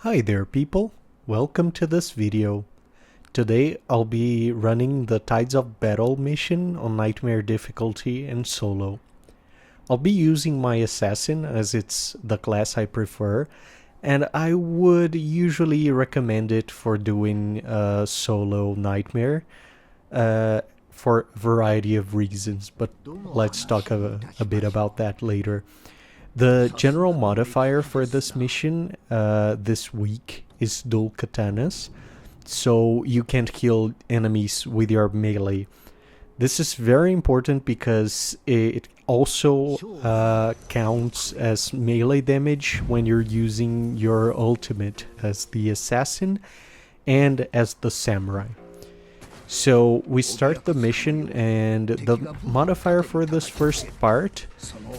Hi there people, welcome to this video. Today I'll be running the Tides of Battle mission on Nightmare difficulty and solo. I'll be using my assassin as it's the class I prefer, and I would usually recommend it for doing solo Nightmare for a variety of reasons, but let's talk a bit about that later. The general modifier for this mission this week is dual Katanas, so you can't kill enemies with your melee. This is very important because it also counts as melee damage when you're using your ultimate as the assassin and as the samurai. So we start the mission, and the modifier for this first part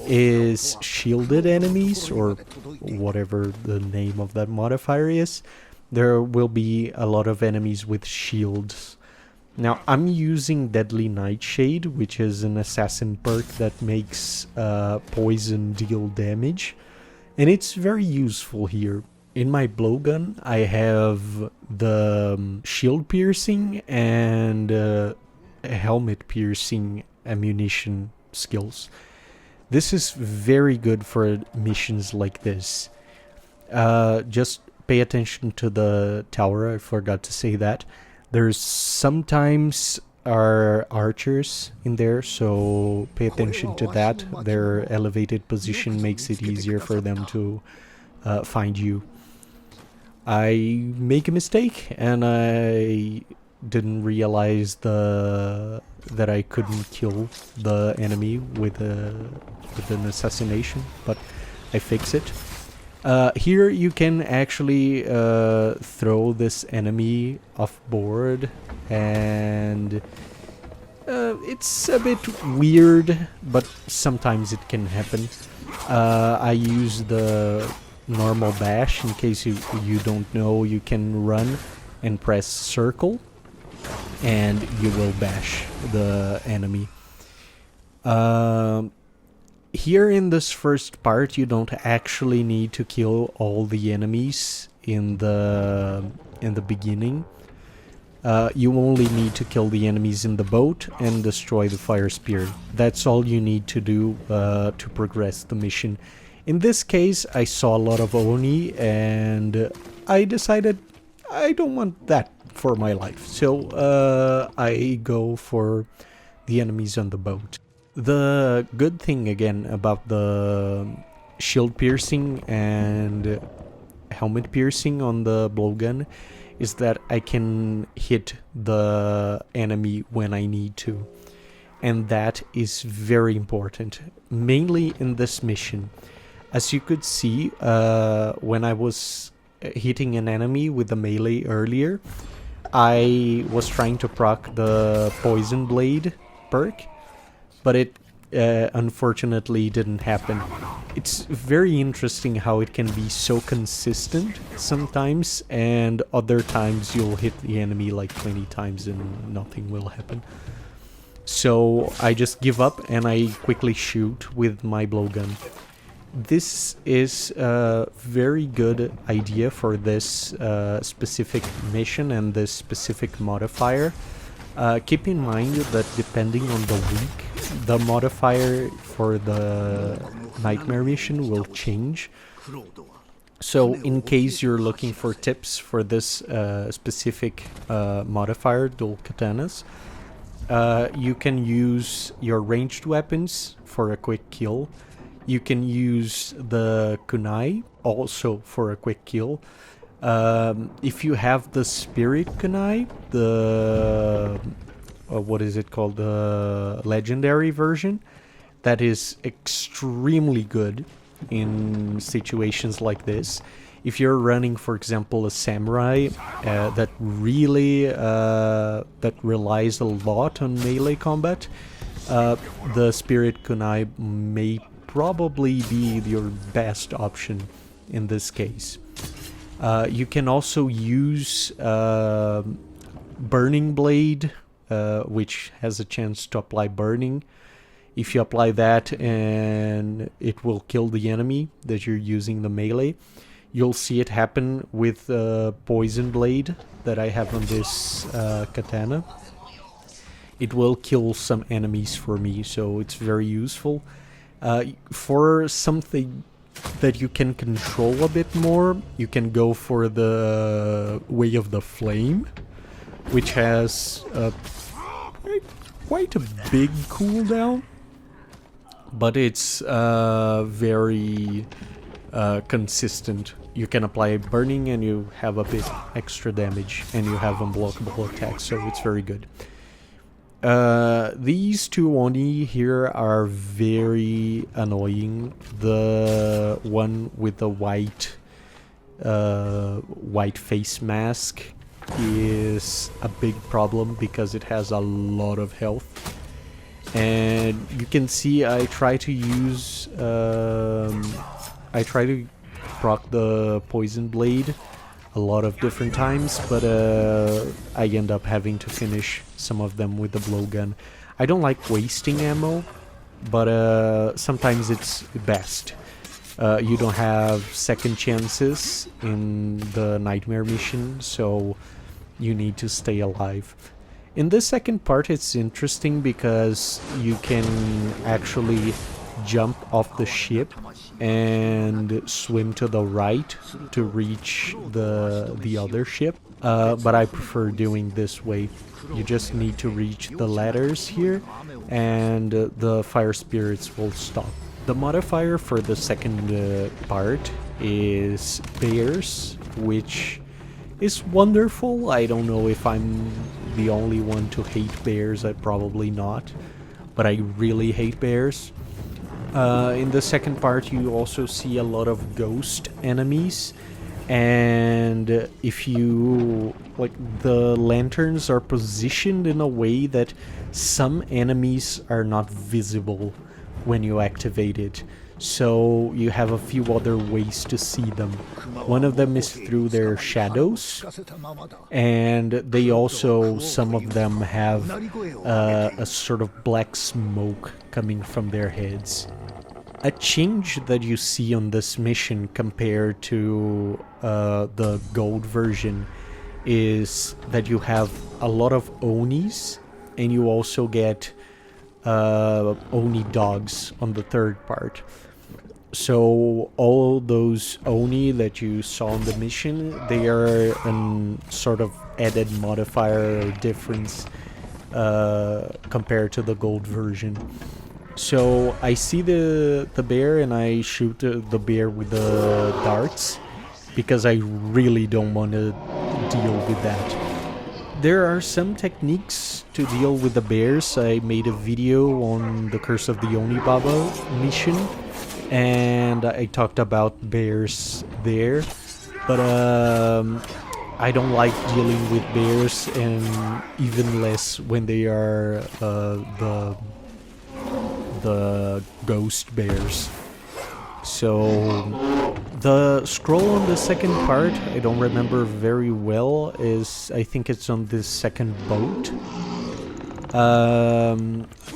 is shielded enemies, or whatever the name of that modifier is. There will be a lot of enemies with shields. Now I'm using Deadly Nightshade, which is an assassin perk that makes poison deal damage, and it's very useful here. In my blowgun, I have the shield piercing and helmet piercing ammunition skills. This is very good for missions like this. Just pay attention to the tower, I forgot to say that. There's sometimes are archers in there, so pay attention to that. Their elevated position makes it easier for them to find you. I make a mistake and I didn't realize that I couldn't kill the enemy with an assassination, but I fix it. Here you can actually throw this enemy off board, and it's a bit weird, but sometimes it can happen. I use the normal bash. In case you don't know, you can run and press circle and you will bash the enemy. Here in this first part, you don't actually need to kill all the enemies in the beginning. You only need to kill the enemies in the boat and destroy the fire spear. That's all you need to do to progress the mission. In this case, I saw a lot of Oni, and I decided I don't want that for my life. So I go for the enemies on the boat. The good thing again about the shield piercing and helmet piercing on the blowgun is that I can hit the enemy when I need to. And that is very important, mainly in this mission. As you could see, when I was hitting an enemy with the melee earlier, I was trying to proc the Poison Blade perk, but it unfortunately didn't happen. It's very interesting how it can be so consistent sometimes, and other times you'll hit the enemy like 20 times and nothing will happen. So I just give up and I quickly shoot with my blowgun. This is a very good idea for this specific mission and this specific modifier. Keep in mind that depending on the week, the modifier for the Nightmare mission will change. So in case you're looking for tips for this specific modifier, dual Katanas, you can use your ranged weapons for a quick kill. You can use the kunai also for a quick kill. If you have the spirit kunai, the what is it called, the legendary version, that is extremely good in situations like this. If you're running, for example, a samurai that really that relies a lot on melee combat, the spirit kunai may probably be your best option in this case. You can also use Burning Blade, which has a chance to apply burning. If you apply that, and it will kill the enemy that you're using the melee. You'll see it happen with Poison Blade that I have on this katana. It will kill some enemies for me, so it's very useful. For something that you can control a bit more, you can go for the Way of the Flame, which has quite a big cooldown, but it's very consistent. You can apply burning and you have a bit extra damage, and you have unblockable attacks, so it's very good. These two Oni here are very annoying. The one with the white face mask is a big problem because it has a lot of health. And you can see I try to use proc the Poison Blade a lot of different times, but I end up having to finish some of them with the blowgun. I don't like wasting ammo, but sometimes it's best. You don't have second chances in the Nightmare mission, so you need to stay alive. In this second part it's interesting because you can actually jump off the ship and swim to the right to reach the other ship, but I prefer doing this way. You just need to reach the ladders here and the fire spirits will stop. The modifier for the second part is bears, which is wonderful. I don't know if I'm the only one to hate bears, probably not, but I really hate bears. In the second part you also see a lot of ghost enemies, and if you like, the lanterns are positioned in a way that some enemies are not visible when you activate it, so you have a few other ways to see them. One of them is through their shadows, and they also, some of them have a sort of black smoke coming from their heads. A change that you see on this mission compared to the gold version is that you have a lot of Onis, and you also get Oni dogs on the third part. So all those Oni that you saw on the mission, they are a sort of added modifier or difference compared to the gold version. So I see the bear and I shoot the bear with the darts because I really don't want to deal with that. There are some techniques to deal with the bears. I made a video on the Curse of the Oni Baba mission and I talked about bears there, but I don't like dealing with bears, and even less when they are the ghost bears. So the scroll on the second part, I don't remember very well, is I think it's on this second boat.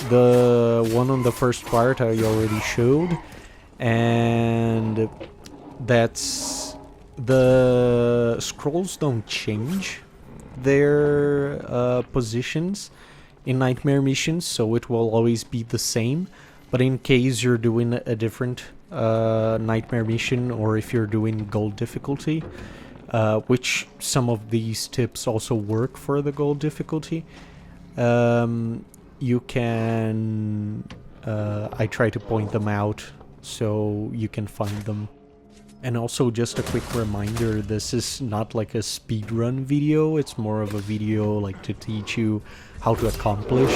The one on the first part I already showed, and that's the scrolls don't change their positions in Nightmare missions, so it will always be the same. But in case you're doing a different Nightmare mission, or if you're doing gold difficulty, which some of these tips also work for the gold difficulty, you can I try to point them out so you can find them. And also, just a quick reminder, this is not like a speedrun video, it's more of a video like to teach you how to accomplish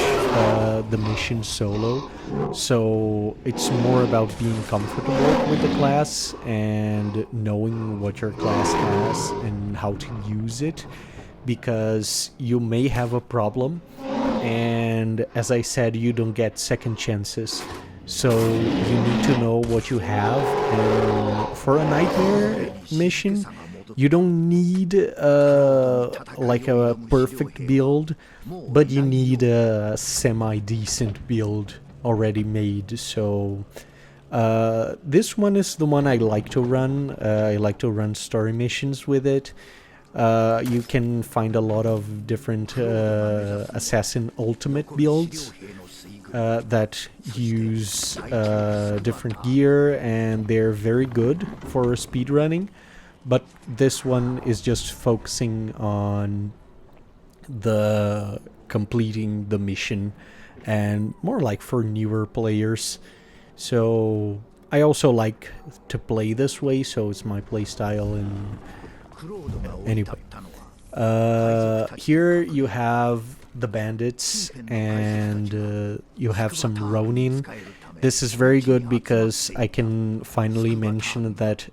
the mission solo. So it's more about being comfortable with the class and knowing what your class has and how to use it, because you may have a problem, and as I said, you don't get second chances. So you need to know what you have, and for a Nightmare mission you don't need like a perfect build, but you need a semi-decent build already made. So This one is the one I like to run. I like to run story missions with it. You can find a lot of different assassin ultimate builds that use different gear, and they're very good for speedrunning. But this one is just focusing on the completing the mission and more like for newer players. So I also like to play this way, so it's my play style. And anyway, here you have the bandits, and you have some Ronin. This is very good because I can finally mention that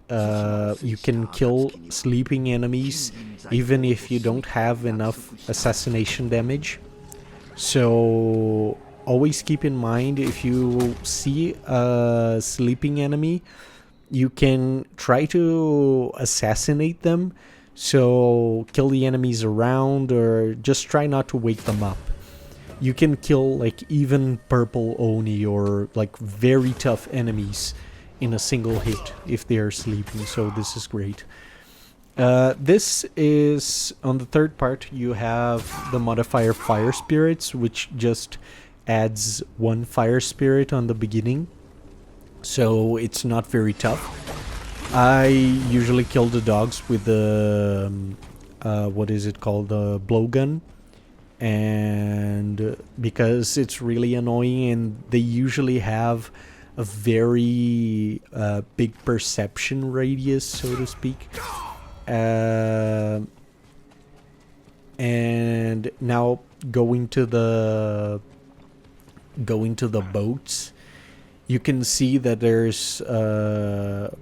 you can kill sleeping enemies even if you don't have enough assassination damage. So always keep in mind, if you see a sleeping enemy, you can try to assassinate them. So kill the enemies around, or just try not to wake them up. You can kill like even purple Oni or like very tough enemies in a single hit if they are sleeping, so this is great. This is, on the third part, you have the modifier Fire Spirits, which just adds 1 Fire Spirit on the beginning, so it's not very tough. I usually kill the dogs with the, what is it called, the blowgun. And because it's really annoying, and they usually have a very big perception radius, so to speak. And now going to the boats, you can see that there's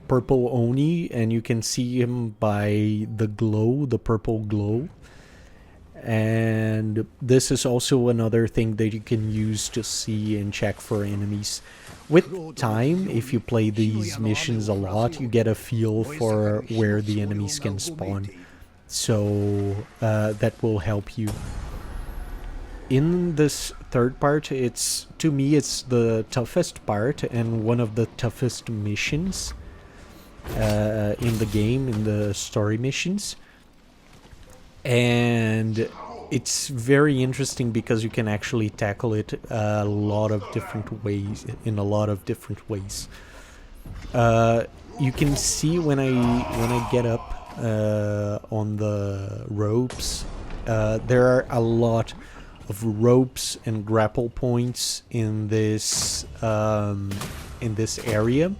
purple Oni, and you can see him by the glow, the purple glow. And this is also another thing that you can use to see and check for enemies. With time, if you play these missions a lot, you get a feel for where the enemies can spawn. So that will help you. In this third part, to me it's the toughest part and one of the toughest missions in the game, in the story missions. And it's very interesting because you can actually tackle it a lot of different ways, in a lot of different ways. You can see when I get up on the ropes, there are a lot of ropes and grapple points in this area,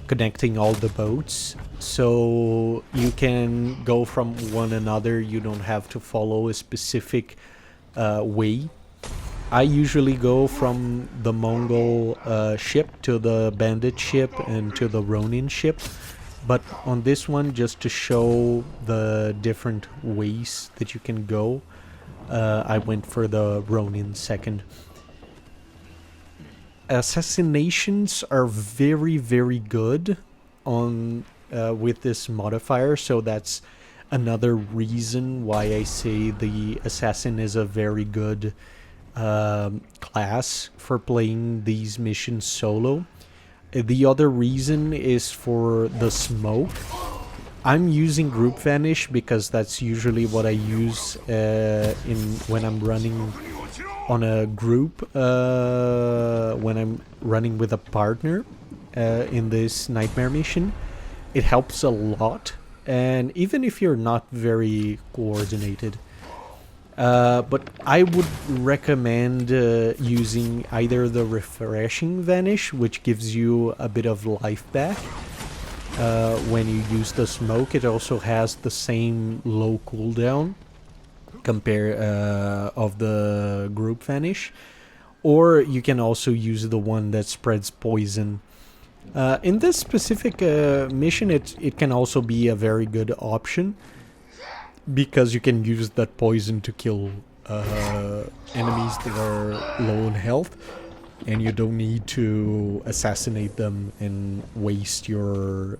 connecting all the boats, so you can go from one another. You don't have to follow a specific way. I usually go from the Mongol ship to the bandit ship and to the Ronin ship, but on this one, just to show the different ways that you can go, I went for the Ronin second. Assassinations are very, very good on with this modifier, so that's another reason why I say the assassin is a very good class for playing these missions solo. The other reason is for the smoke. I'm using group vanish because that's usually what I use when I'm running on a group, when I'm running with a partner in this nightmare mission. It helps a lot, and even if you're not very coordinated. But I would recommend using either the refreshing vanish, which gives you a bit of life back when you use the smoke. It also has the same low cooldown of the group vanish, or you can also use the one that spreads poison. In this specific mission, it can also be a very good option, because you can use that poison to kill enemies that are low in health, and you don't need to assassinate them and waste your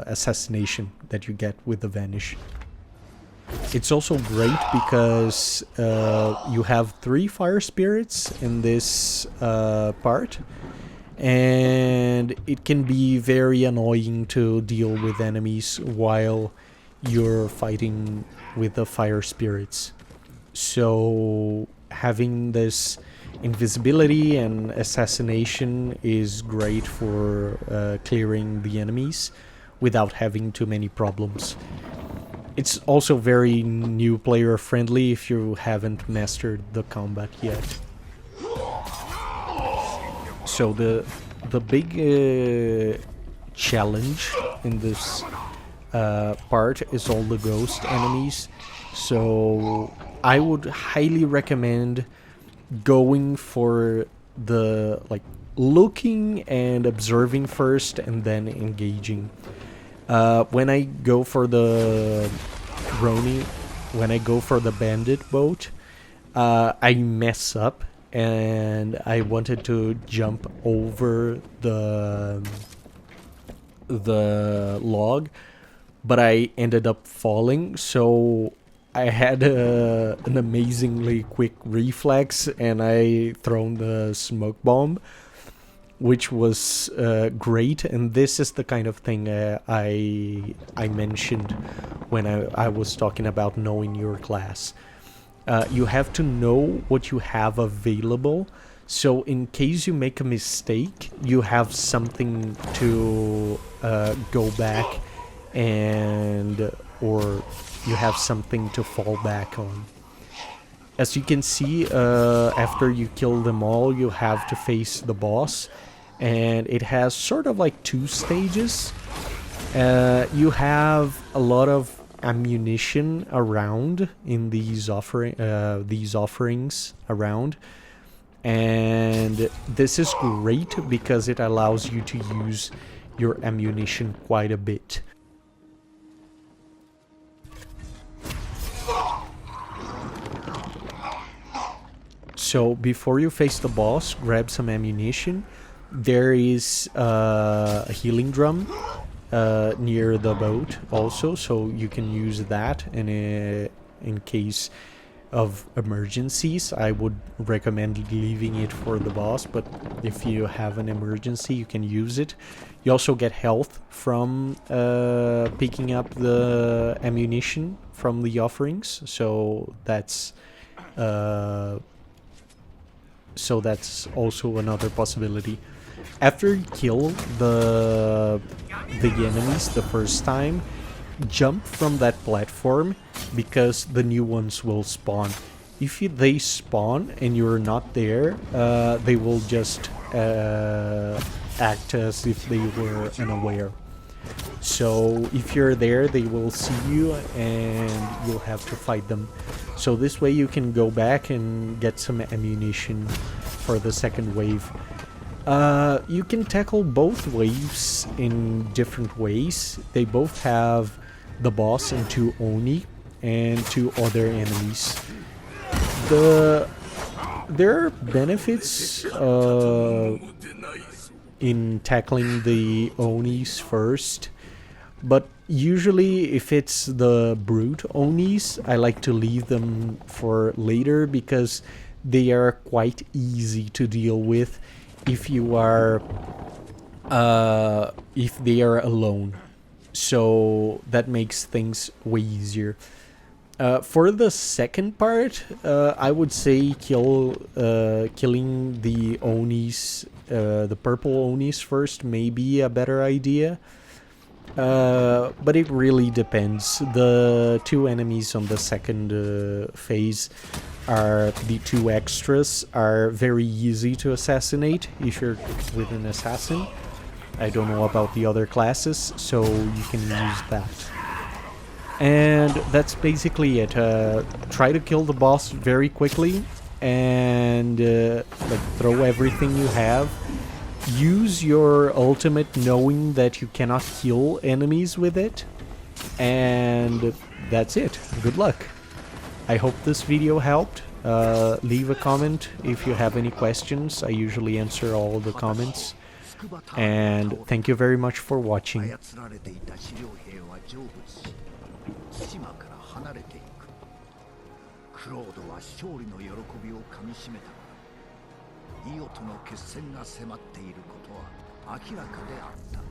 assassination that you get with the vanish. It's also great because you have 3 fire spirits in this part, and it can be very annoying to deal with enemies while you're fighting with the fire spirits. So having this invisibility and assassination is great for clearing the enemies without having too many problems. It's also very new player friendly if you haven't mastered the combat yet. So the big challenge in this part is all the ghost enemies. So I would highly recommend going for the looking and observing first and then engaging. When I go for the bandit boat, I mess up and I wanted to jump over the log, but I ended up falling, so I had an amazingly quick reflex and I thrown the smoke bomb, which was great. And this is the kind of thing I mentioned when I was talking about knowing your class. You have to know what you have available, so in case you make a mistake, you have something to go back and or you have something to fall back on. As you can see, after you kill them all, you have to face the boss, and it has sort of like 2 stages. You have a lot of ammunition around in these offerings around, and this is great because it allows you to use your ammunition quite a bit. So before you face the boss, grab some ammunition. There is a healing drum near the boat also, so you can use that in case of emergencies. I would recommend leaving it for the boss, but if you have an emergency, you can use it. You also get health from picking up the ammunition from the offerings, so that's also another possibility. After you kill the enemies the first time, jump from that platform because the new ones will spawn. If they spawn and you're not there, they will just act as if they were unaware. So if you're there, they will see you and you'll have to fight them. So this way you can go back and get some ammunition for the second wave. You can tackle both waves in different ways. They both have the boss and 2 Oni and 2 other enemies. There are benefits in tackling the Onis first, but usually if it's the brute Onis, I like to leave them for later because they are quite easy to deal with if you are if they are alone. So that makes things way easier. For the second part, I would say killing the Onis, the purple Onis first may be a better idea. But it really depends. The 2 enemies on the second phase are the 2 extras, are very easy to assassinate if you're with an assassin. I don't know about the other classes, so you can use that. And that's basically it. Try to kill the boss very quickly and throw everything you have. Use your ultimate knowing that you cannot kill enemies with it. And that's it. Good luck. I hope this video helped. Leave a comment if you have any questions. I usually answer all the comments. And thank you very much for watching. イオとの決戦が迫っていることは明らかであった。